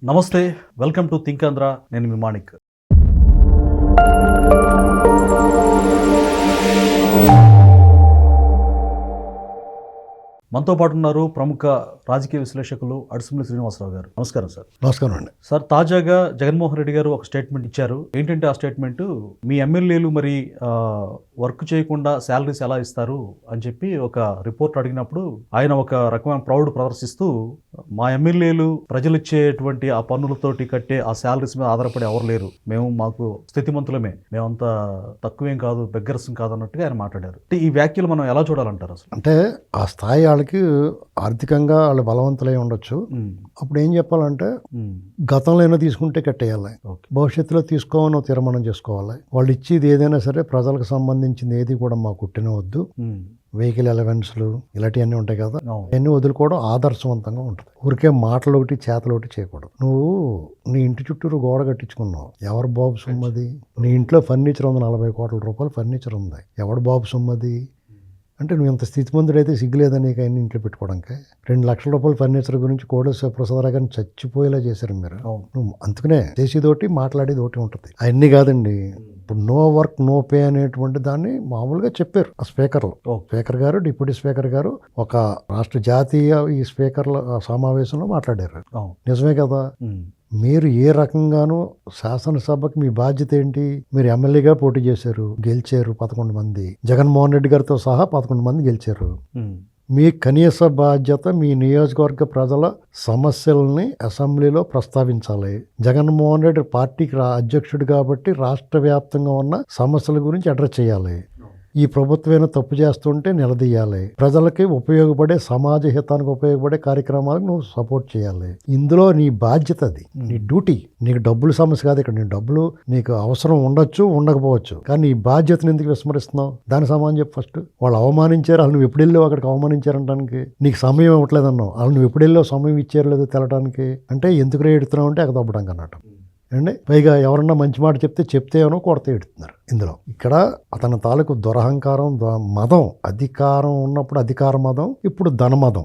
నమస్తే, welcome to think Andhra. నేను మీ మాణిక్. మనతో పాటు ఉన్నారు ప్రముఖ రాజకీయ విశ్లేషకులు అడుసుమల్లి శ్రీనివాసరావు గారు. నమస్కారం సార్. నమస్కారం అండి. సార్, తాజాగా జగన్మోహన్ రెడ్డి గారు ఒక స్టేట్మెంట్ ఇచ్చారు. ఏంటంటే ఆ స్టేట్మెంట్, మీ ఎమ్మెల్యేలు మరి వర్క్ చేయకుండా శాలరీస్ ఎలా ఇస్తారు అని చెప్పి ఒక రిపోర్ట్ అడిగినప్పుడు ఆయన ఒక రకమైన ప్రౌడ్ ప్రదర్శిస్తూ, మా ఎమ్మెల్యేలు ప్రజలు ఇచ్చేటువంటి ఆ పన్నులతోటి కట్టే ఆ శాలరీస్ మీద ఆధారపడి ఎవరు లేరు, మాకు స్థితిమంతులమే, మేమంత తక్కువేం కాదు, బెగ్గర్స్ కాదు అన్నట్టుగా ఆయన మాట్లాడారు. ఈ వ్యాఖ్యలు మనం ఎలా చూడాలంటారు అసలు? అంటే ఆ స్థాయి వాళ్ళకి ఆర్థికంగా వాళ్ళు బలవంతులై ఉండొచ్చు. అప్పుడు ఏం చెప్పాలంటే, గతంలో అయినా తీసుకుంటే కట్టేయాలి, భవిష్యత్తులో తీసుకోవాలని తీర్మానం చేసుకోవాలి. వాళ్ళు ఇచ్చేది ఏదైనా సరే ప్రజలకు సంబంధించింది ఏది కూడా మాకు కుట్టినవద్దు. వెహికల్ అలవెన్స్లు ఇలాంటివన్నీ ఉంటాయి కదా, అవన్నీ వదులుకోవడం ఆదర్శవంతంగా ఉంటుంది. ఊరికే మాటలు ఒకటి చేతలు ఒకటి చేయకూడదు. నువ్వు నీ ఇంటి చుట్టూరు గోడ కట్టించుకున్నావు, ఎవరు బాబు సొమ్మది? నీ ఇంట్లో ఫర్నిచర్ ఉంది, 40 కోట్ల రూపాయలు ఫర్నిచర్ ఉంది, ఎవడు బాబు సొమ్మది? అంటే నువ్వు ఎంత స్థితిమంతుడైతే సిగ్గులేదని నీకు అన్ని ఇంట్లో పెట్టుకోవడానికి 2 లక్షల రూపాయల ఫర్నిచర్ గురించి కోడేశ్వర ప్రసాదరావు గారిని చచ్చిపోయేలా చేశారు మీరు. నువ్వు అందుకనే చేసేది ఒకటి మాట్లాడేది ఒకటి ఉంటుంది. అవన్నీ కాదండి. ఇప్పుడు నో వర్క్ నో పే అనేటువంటి దాన్ని మామూలుగా చెప్పారు ఆ స్పీకర్ గారు, డిప్యూటీ స్పీకర్ గారు ఒక రాష్ట్ర జాతీయ ఈ స్పీకర్ల సమావేశంలో మాట్లాడారు. నిజమే కదా. మీరు ఏ రకంగానూ శాసనసభకి మీ బాధ్యత ఏంటి? మీరు ఎమ్మెల్యేగా పోటీ చేశారు, గెలిచారు 11 మంది, జగన్మోహన్ రెడ్డి గారితో సహా 11 మంది గెలిచారు. మీ కనీస బాధ్యత మీ నియోజకవర్గ ప్రజల సమస్యల్ని అసెంబ్లీలో ప్రస్తావించాలి. జగన్మోహన్ రెడ్డి పార్టీకి అధ్యక్షుడు కాబట్టి రాష్ట్ర వ్యాప్తంగా ఉన్న సమస్యల గురించి అడ్రస్ చేయాలి. ఈ ప్రభుత్వం తప్పు చేస్తుంటే నిలదీయాలి. ప్రజలకి ఉపయోగపడే, సమాజ హితానికి ఉపయోగపడే కార్యక్రమాలకు నువ్వు సపోర్ట్ చేయాలి. ఇందులో నీ బాధ్యత, అది నీ డ్యూటీ. నీకు డబ్బులు సమస్య కాదు ఇక్కడ. నీ డబ్బులు నీకు అవసరం ఉండొచ్చు, ఉండకపోవచ్చు, కానీ నీ బాధ్యతను ఎందుకు విస్మరిస్తున్నావు? దాని సమానం చెప్పు. ఫస్ట్ వాళ్ళు అవమానించారు, వాళ్ళు నువ్వు ఎప్పుడు వెళ్ళావు అక్కడికి అవమానించారంటానికి? నీకు సమయం ఇవ్వట్లేదన్నావు, వాళ్ళు నువ్వు ఎప్పుడు వెళ్ళావు సమయం ఇచ్చారు లేదో తెలడానికి? అంటే ఎందుకు రేడుతున్నావు అంటే అక్కడ దొబ్బడానికి అన్నట్టు అండి. పైగా ఎవరన్నా మంచి మాట చెప్తేనో కొడతే ఎడుతున్నారు ఇందులో. ఇక్కడ అతని తాలూకు దురహంకారం, మదం, అధికారం ఉన్నప్పుడు అధికార మదం, ఇప్పుడు ధనమదం.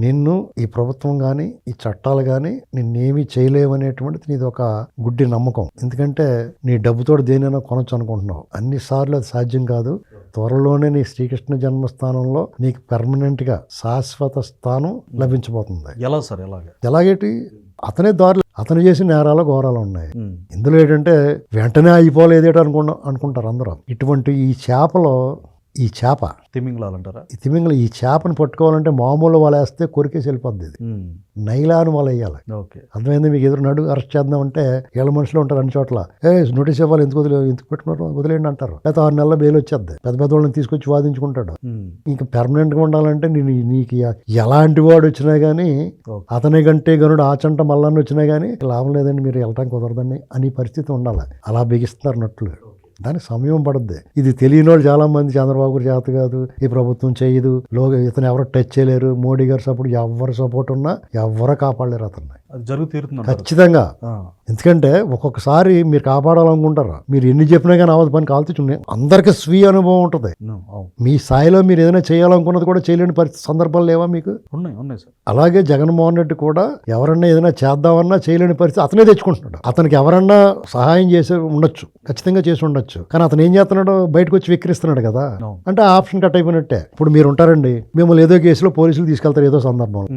నిన్ను ఈ ప్రభుత్వం కానీ ఈ చట్టాలు కానీ నిన్నేమీ చేయలేవనేటువంటిది నీది ఒక గుడ్డి నమ్మకం. ఎందుకంటే నీ డబ్బుతో దేనైనా కొనొచ్చు అనుకుంటున్నావు. అన్నిసార్లు అది సాధ్యం కాదు. త్వరలోనే నీ శ్రీకృష్ణ జన్మస్థానంలో నీకు పెర్మనెంట్ గా శాశ్వత స్థానం లభించబోతుంది. ఎలా సార్? ఎలాగేటి? అతనే దారులు, అతను చేసిన నేరాలు ఘోరాలు ఉన్నాయి. ఇందులో ఏంటంటే వెంటనే అయిపోలేదేటో అనుకుంటారు అందరూ. ఇటువంటి ఈ చేప తిమింగలాలు అంటారా? ఈ చేపను పట్టుకోవాలంటే మామూలు వల వేస్తే కొరికేసి వెళ్ళిపోద్ది. ఇది నైలాన్ వల వేయాలి. అర్థమైంది మీకు? ఎదురు నడు అరెస్ట్ చేద్దామంటే ఏళ్ళ మనుషులు ఉంటారు అన్ని చోట్ల. నోటీస్ ఇవ్వాలి, ఎందుకు పెట్టుకున్నారు, వదిలేండి అంటారు. లేకపోతే 6 నెలల బెయిల్ వచ్చేద్ది. పెద్ద వాళ్ళని తీసుకొచ్చి వాదించుకుంటాడు. ఇంకా పెర్మనెంట్ గా ఉండాలంటే నీకు ఎలాంటి వాడు వచ్చినా గానీ, అతని కంటే గనుడు ఆచంట మల్లాన్ని వచ్చినా గానీ లాభం లేదండి, మీరు వెళ్ళటానికి కుదరదండి అని పరిస్థితి ఉండాలి. అలా బిగిస్తున్నారు నట్లు. దానికి సమయం పడుద్ది. ఇది తెలియని వాళ్ళు చాలా మంది, చంద్రబాబు గారు చేత కాదు, ఈ ప్రభుత్వం చేయదు, ఇతను ఎవరు టచ్ చేయలేరు, మోడీ గారు సపోర్ట్, ఎవరు సపోర్ట్ ఉన్నా ఎవరు కాపాడలేరు అతన్ని. ఖచ్చితంగా. ఎందుకంటే ఒక్కొక్కసారి మీరు కాపాడాలనుకుంటారా, మీరు ఎన్ని చెప్పినా కానీ అవదు, పని కాల్చున్నాయి. అందరికీ స్వీయ అనుభవం ఉంటుంది. మీ స్థాయిలో మీరు ఏదైనా చేయాలనుకున్నది కూడా చేయలేని పరిస్థితి సందర్భాలు లేవా మీకు? ఉన్నాయి సార్. అలాగే జగన్మోహన్ రెడ్డి కూడా ఎవరన్నా ఏదైనా చేద్దామన్నా చేయలేని పరిస్థితి అతనే తెచ్చుకుంటున్నాడు. అతనికి ఎవరన్నా సహాయం చేసి ఉండొచ్చు, ఖచ్చితంగా చేసి ఉండొచ్చు, కానీ అతను ఏం చేస్తున్నాడు? బయటకు వచ్చి విక్రిస్తున్నాడు కదా. అంటే ఆ ఆప్షన్ కట్ అయిపోయినట్టే. ఇప్పుడు మీరు ఉంటారండి, మిమ్మల్ని ఏదో కేసులో పోలీసులు తీసుకెళ్తారు ఏదో సందర్భంలో,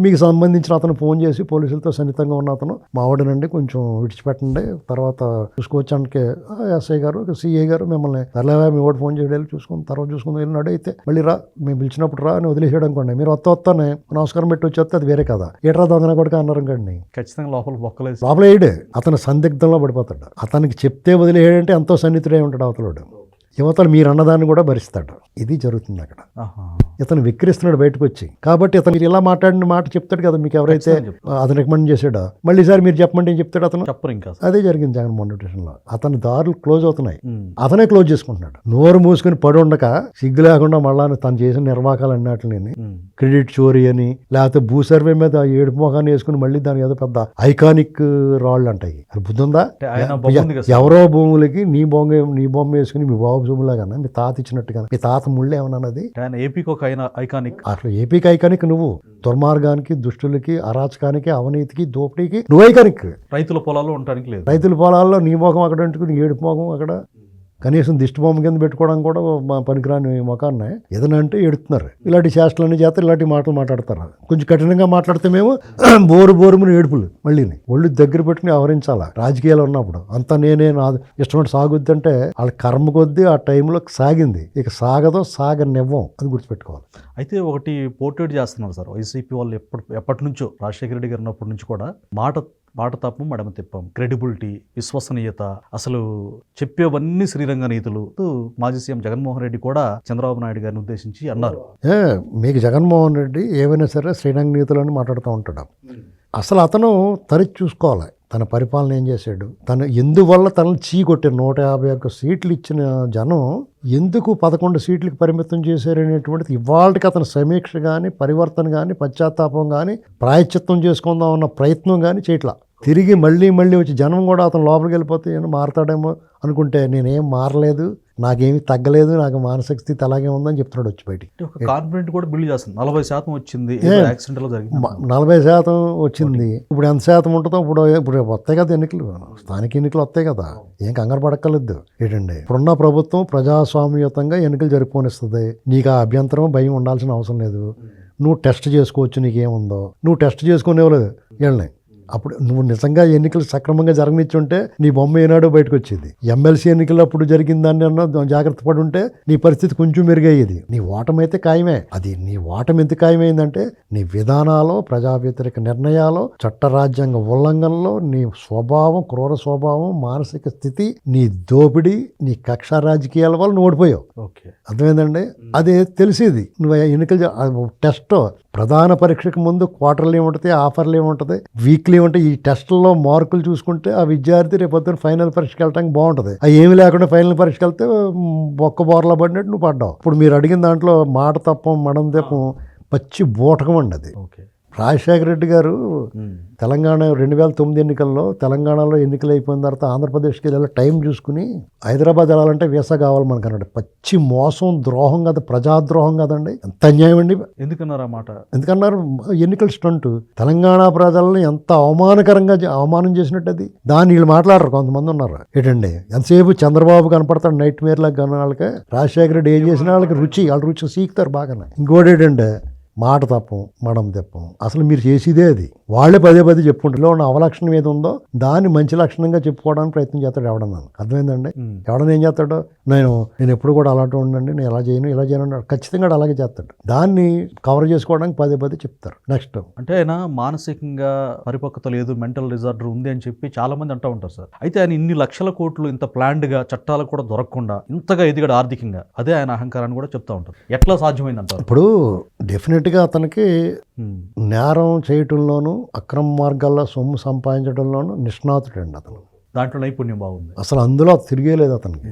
మీకు సంబంధించిన అతను ఫోన్ చేసి పోలీసులతో సన్నిహితంగా ఉన్న అతను, మావాడనండి కొంచెం విడిచిపెట్టండి, తర్వాత చూసుకోవచ్చానికి ఎస్ఐ గారు, సిఐ గారు మిమ్మల్ని తరలేవా, మీ వాడు ఫోన్ చేయడం చూసుకుని తర్వాత చూసుకుని వెళ్ళినాడు, అయితే మళ్ళీ రా, మేము పిలిచినప్పుడు రా అని వదిలేసాడు అనుకోండి. మీరు వస్తానే నమస్కారం పెట్టి వచ్చేస్తే అది వేరే కదా. ఏట్రా దొంగన కొడుకు అన్నారు అనుకోండి, ఖచ్చితంగా లోపల వేయడే. అతను సందిగ్ధంలో పడిపోతాడు. అతనికి చెప్తే వదిలేయడంటే ఎంతో సన్నిహితుడై ఉంటాడు అవతలోడు. యువతలు మీరు అన్నదాన్ని కూడా భరిస్తాడు. ఇది జరుగుతుంది అక్కడ. ఇతను విక్రిస్తున్నాడు బయటకు వచ్చి. కాబట్టి ఇతను మీరు ఇలా మాట్లాడిన మాట చెప్తాడు కదా, మీకు ఎవరైతే అతను రికమెండ్ చేశాడో, మళ్ళీ సార్ మీరు చెప్పమంటే ఏం చెప్తాడు అతను? చెప్పరు. ఇంకా అదే జరిగింది జగన్మోహన్ రెడ్డి లో. అతని దారులు క్లోజ్ అవుతున్నాయి, అతనే క్లోజ్ చేసుకుంటున్నాడు. నోరు మూసుకుని పడి ఉండక సిగ్గు లేకుండా మళ్ళా తను చేసిన నిర్వాకాలు అన్నట్లని క్రెడిట్ చోరీ అని, లేకపోతే భూ సర్వే మీద ఏడుపు మొఖాన్ని వేసుకుని మళ్ళీ దాని ఏదో పెద్ద ఐకానిక్ రాళ్ళు అంటాయి. అది బుద్ధి ఉందా? ఎవరో భూములకి నీ బొమ్మ వేసుకుని మీ బాబు బాబు జుమ్ములాగా మీ తాత ఇచ్చినట్టుగా మీ తాత ముళ్ళు ఏమన్నది ఆయన ఏపీకి ఒక ఐకానిక్. అసలు ఏపీకి ఐకానిక్ నువ్వు, దుర్మార్గానికి, దుష్టులకి, అరాచకానికి, అవినీతికి, దోపిడీకి నువ్వు ఐకానిక్. రైతుల పొలాల్లో ఉండడానికి లేదు. రైతుల పొలాల్లో నీ మొఖం అక్కడ అంటుకుని ఏడుపు మొఖం అక్కడ కనీసం దిష్టి బొమ్మ కింద పెట్టుకోవడం కూడా మా పనికిరాని ముఖాన్ని ఏదైనా అంటే ఎడుతున్నారు. ఇలాంటి చేష్టలన్నీ చేస్తారు, ఇలాంటి మాటలు మాట్లాడతారు. కొంచెం కఠినంగా మాట్లాడితే మేము బోరుమని ఏడుపులు మళ్ళీ ఒళ్ళు దగ్గర పెట్టుకుని ఆవరించాలా రాజకీయాలు ఉన్నప్పుడు. అంతా నేనే నా ఇష్టమైన సాగుద్ది అంటే వాళ్ళ కర్మ కొద్దీ ఆ టైంలో సాగింది, ఇక సాగదో సాగనివ్వం, అది గుర్తుపెట్టుకోవాలి. అయితే ఒకటి పోర్ట్రేట్ చేస్తున్నారు సార్ వైసీపీ వాళ్ళు ఎప్పటి నుంచో, రాజశేఖర రెడ్డి గారు ఉన్నప్పటి నుంచి కూడా మాట తప్పం మడమ తిప్పం, క్రెడిబిలిటీ, విశ్వసనీయత, అసలు చెప్పేవన్నీ శ్రీరంగ నీతులు. మాజీ సీఎం జగన్మోహన్ రెడ్డి కూడా చంద్రబాబు నాయుడు గారిని ఉద్దేశించి అన్నారు, మీకు జగన్మోహన్ రెడ్డి ఏమైనా సరే శ్రీరంగ నీతులని మాట్లాడుతూ ఉంటాడు. అసలు అతను తరచి చూసుకోవాలి తన పరిపాలన ఏం చేశాడు, తను ఎందువల్ల తనను చీకొట్టారు. 151 సీట్లు ఇచ్చిన జనం ఎందుకు 11 సీట్లకు పరిమితం చేశారనేటువంటిది ఇవాళకి అతను సమీక్ష కానీ, పరివర్తన కానీ, పశ్చాత్తాపం కానీ, ప్రాయశ్చిత్తం చేసుకుందాం అన్న ప్రయత్నం కానీ చేయట్లా. తిరిగి మళ్ళీ వచ్చి జనం కూడా అతను లోపలికి వెళ్ళిపోతే ఏమో మారతాడేమో అనుకుంటే నేనేం మారలేదు, నాకేమీ తగ్గలేదు, నాకు మానసిక స్థితి అలాగే ఉందని చెప్తున్నాడు వచ్చి బయటికి. కాన్ఫిడెంట్ కూడా బిల్డ్ చేస్తుంది. 40% వచ్చింది యాక్సిడెంట్లో జరిగింది, 40% వచ్చింది. ఇప్పుడు ఎంత శాతం ఉంటుందో ఇప్పుడు వస్తాయి కదా ఎన్నికలు, స్థానిక ఎన్నికలు వస్తాయి కదా, ఏం కంగారు పడక్కర్లేదు. ఏంటండి ఇప్పుడున్న ప్రభుత్వం ప్రజాస్వామ్యయుతంగా ఎన్నికలు జరుపుకొనిస్తుంది. నీకు ఆ అభ్యంతరం భయం ఉండాల్సిన అవసరం లేదు. నువ్వు టెస్ట్ చేసుకోవచ్చు, నీకేముందో నువ్వు టెస్ట్ చేసుకునేవాళ్ళు వీళ్ళని. అప్పుడు నువ్వు నిజంగా ఎన్నికలు సక్రమంగా జరగనిచ్చుంటే నీ బొమ్మ ఏనాడో బయటకు వచ్చేది. ఎమ్మెల్సీ ఎన్నికలు అప్పుడు జరిగిన దాన్ని అన్న జాగ్రత్త పడి ఉంటే నీ పరిస్థితి కొంచెం మెరుగయ్యేది. నీ ఓటమి అయితే ఖాయమే. అది నీ ఓటమి ఎంత ఖాయమైందంటే నీ విధానాలు, ప్రజా వ్యతిరేక నిర్ణయాలు, చట్టరాజ్యాంగ ఉల్లంఘనలో నీ స్వభావం, క్రూర స్వభావం, మానసిక స్థితి, నీ దోపిడీ, నీ కక్ష రాజకీయాల వల్ల నువ్వు ఓడిపోయావు. అర్థమైందండి? అదే తెలిసేది. నువ్వు ఎన్నికలు టెస్ట్ ప్రధాన పరీక్షకు ముందు క్వార్టర్లు ఏముంటుంది, ఆఫర్లు ఏముంటుంది, వీక్లీ ఉంటాయి. ఈ టెస్టుల్లో మార్కులు చూసుకుంటే ఆ విద్యార్థి రేపొద్దున ఫైనల్ పరీక్షకి వెళ్ళడానికి బాగుంటుంది. అవి ఏమి లేకుండా ఫైనల్ పరీక్షకి వెళ్తే ఒక్క బోర్లా పడినట్టు నువ్వు పడ్డావు. ఇప్పుడు మీరు అడిగిన దాంట్లో మాట తప్పం మడం తప్పం పచ్చి బూటకం అండి అది. రాజశేఖర రెడ్డి గారు తెలంగాణ 2009 ఎన్నికల్లో తెలంగాణలో ఎన్నికలు అయిపోయిన తర్వాత ఆంధ్రప్రదేశ్కి వెళ్ళి టైం చూసుకుని హైదరాబాద్ వెళ్ళాలంటే వీసా కావాలి మనకు అన్నాడు. పచ్చి మోసం, ద్రోహం కదా, ప్రజాద్రోహం కదండి. ఎంత అన్యాయం అండి. ఎందుకన్నారు ఆ మాట? ఎందుకన్నారు? ఎన్నికల స్టంట్ తెలంగాణ ప్రజల్ని ఎంత అవమానకరంగా అవమానం చేసినట్టు అది. దాన్ని వీళ్ళు మాట్లాడరు, కొంతమంది ఉన్నారు. ఏంటండి ఎంతసేపు చంద్రబాబు కనపడతాడు నైట్ మేర్ లాగా కన్నా వాళ్ళకి. రాజశేఖర రెడ్డి ఏం చేసిన వాళ్ళకి వాళ్ళ రుచి సీకుతారు బాగానే. ఇంకోటి ఏంటంటే మాట తప్పం మడం తెప్పం. అసలు మీరు చేసేదే అది. వాళ్ళే పదే చెప్పుకుంటారు. ఉన్న అవలక్షణం ఏది ఉందో దాన్ని మంచి లక్షణంగా చెప్పుకోవడానికి ప్రయత్నం చేస్తాడు ఎవడన్నా. అర్థమైందండి? ఎవడన్నా ఏం చేస్తాడు, నేను ఎప్పుడు కూడా అలాంటి ఉండండి, నేను ఇలా చేయను ఖచ్చితంగా అలాగే చేస్తాడు. దాన్ని కవర్ చేసుకోవడానికి పదే చెప్తారు. నెక్స్ట్ అంటే ఆయన మానసికంగా పరిపక్వత లేదు, మెంటల్ డిజార్డర్ ఉంది అని చెప్పి చాలా మంది అంటూ ఉంటారు సార్. అయితే ఆయన ఇన్ని లక్షల కోట్లు ఇంత ప్లాన్డ్ గా, చట్టాలు కూడా దొరకకుండా ఇంతగా ఎదిగాడు ఆర్థికంగా, అదే ఆయన అహంకారాన్ని కూడా చెప్తా ఉంటారు. ఎట్లా సాధ్యమైంది అంటారు? ఇప్పుడు డెఫినెట్గా అతనికి నేరం చేయటంలోనూ, అక్రమ మార్గాల్లో సొమ్ము సంపాదించడంలోనూ నిష్ణాతుడండి అతను. దాంట్లో నైపుణ్యం బాగుంది. అసలు అందులో తిరిగేలేదు అతనికి.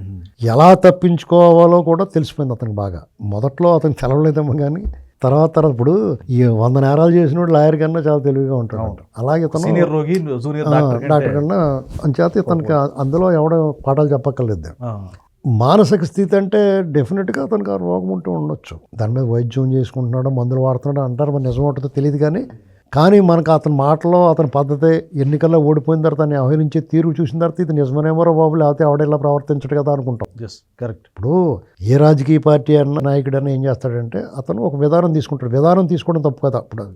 ఎలా తప్పించుకోవాలో కూడా తెలిసిపోయింది అతనికి బాగా. మొదట్లో అతనికి తెలవలేదేమో కానీ తర్వాత ఇప్పుడు ఈ 100 నేరాలు చేసినోడు లాయర్ కన్నా చాలా తెలివిగా ఉంటాడు. అలాగే ఇతను సీనియర్ రోగి, జూనియర్ డాక్టర్ కన్నా అంచేత ఇతనికి అందులో ఎవడో పాఠాలు చెప్పక్కర్లేదు. మానసిక స్థితి అంటే డెఫినెట్గా అతనికి ఆ రోగం ఉంటూ ఉండొచ్చు. దాని మీద వైద్యం చేసుకుంటున్నాడు, మందులు వాడుతున్నాడు అంటారు. మరి నిజం ఉంటుందో తెలియదు కానీ మనకు అతని మాటలో, అతని పద్ధతి, ఎన్నికల్లో ఓడిపోయిన తర్వాత ఆయన వ్యవహరించే తీరు చూసిన తర్వాత ఇది నిజమనేమో బాబు, లేకపోతే ఆవిడేలా ప్రవర్తించడు కదా అనుకుంటాం. కరెక్ట్. ఇప్పుడు ఏ రాజకీయ పార్టీ అన్న నాయకుడన్నా ఏం చేస్తాడంటే అతను ఒక విధానం తీసుకుంటాడు. విధానం తీసుకోవడం తప్పు కదా. ఇప్పుడు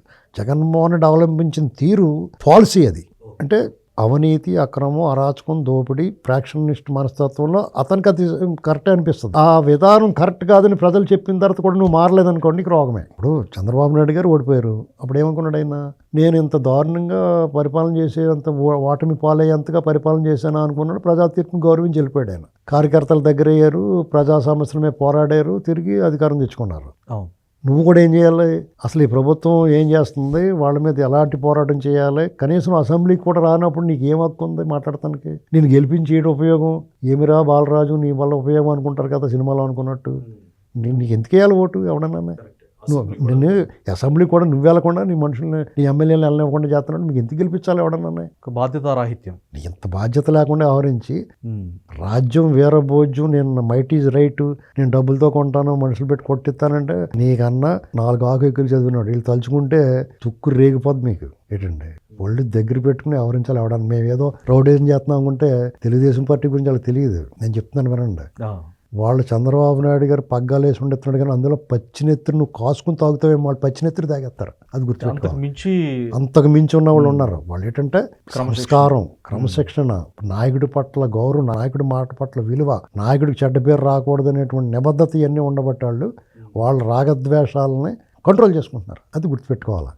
జగన్మోహన్ రెడ్డి అవలంబించిన తీరు పాలసీ అది. అంటే అవినీతి, అక్రమం, అరాచకం, దోపిడీ, ఫ్రాక్షనిస్ట్ మనస్తత్వంలో అతనికి అది కరెక్ట్ అనిపిస్తుంది. ఆ విధానం కరెక్ట్ కాదని ప్రజలు చెప్పిన తర్వాత కూడా నువ్వు మారలేదనుకోండి, నీకు రోగమే. ఇప్పుడు చంద్రబాబు నాయుడు గారు ఓడిపోయారు. అప్పుడు ఏమనుకున్నాడు ఆయన, నేను ఇంత దారుణంగా పరిపాలన చేసేంత, ఓటమి పాలయ్యేంతగా పరిపాలన చేశాను అనుకున్నాడు. ప్రజా తీర్పుని గౌరవించి వెళ్ళిపోయాడు ఆయన. కార్యకర్తల దగ్గర అయ్యారు, ప్రజా సమస్యల మీద పోరాడారు, తిరిగి అధికారం తెచ్చుకున్నారు. నువ్వు కూడా ఏం చేయాలి? అసలు ఈ ప్రభుత్వం ఏం చేస్తుంది, వాళ్ళ మీద ఎలాంటి పోరాటం చేయాలి, కనీసం అసెంబ్లీకి కూడా రానప్పుడు నీకు ఏం హక్కుంది మాట్లాడటానికి? నేను గెలిపించేయడం ఉపయోగం ఏమిరా బాలరాజు, నీ వల్ల ఉపయోగం అనుకుంటారు కదా సినిమాలో అనుకున్నట్టు. నీకు ఎందుకు వేయాలి ఓటు ఎవడన్నా? నిన్ను అసెంబ్లీ కూడా నువ్వు వెళ్ళకుండా నీ మనుషుల్ని నీ ఎమ్మెల్యేలు వెళ్ళనివ్వకుండా చేస్తున్నాడు, మీకు ఎందుకు గెలిపించాలి ఎవడన్నా? ఒక బాధ్యతారాహిత్యం. ఇంత బాధ్యత లేకుండా వ్యవహరించి రాజ్యం వీరభోజ్యం, నేను మైట్ ఈజ్ రైట్, నేను డబ్బులతో కొంటాను, మనుషులు పెట్టి కొట్టిస్తానంటే నీకన్నా 4 ఆకు ఎక్కులు చదివినాడు. వీళ్ళు తలుచుకుంటే తుక్కు రేగిపోద్ది మీకు. ఏంటండి ఒళ్ళు దగ్గర పెట్టుకుని వ్యవహరించాలి ఎవడన్నా. మేము ఏదో రౌడీజం చేస్తున్నాం అనుకుంటే తెలుగుదేశం పార్టీ గురించి వాళ్ళకి తెలియదు. నేను చెప్తున్నాను వినండి. వాళ్ళు చంద్రబాబు నాయుడు గారు పగ్గాలు వేసి ఉండెత్తున్నాడు, కానీ అందులో పచ్చినెత్తురు నువ్వు కాసుకుని తాగుతావేమో, వాళ్ళు పచ్చినెత్తురు తాగేస్తారు. అది గుర్తుపెట్టుకోవాలి. అంతకు మించి ఉన్న వాళ్ళు ఉన్నారు. వాళ్ళు ఏంటంటే సంస్కారం, క్రమశిక్షణ, నాయకుడి పట్ల గౌరవం, నాయకుడి మాట పట్ల విలువ, నాయకుడికి చెడ్డ పేరు రాకూడదు అనేటువంటి నిబద్ధత ఇవన్నీ ఉండబట్టి వాళ్ళు వాళ్ళ రాగద్వేషాలని కంట్రోల్ చేసుకుంటున్నారు. అది గుర్తుపెట్టుకోవాలి.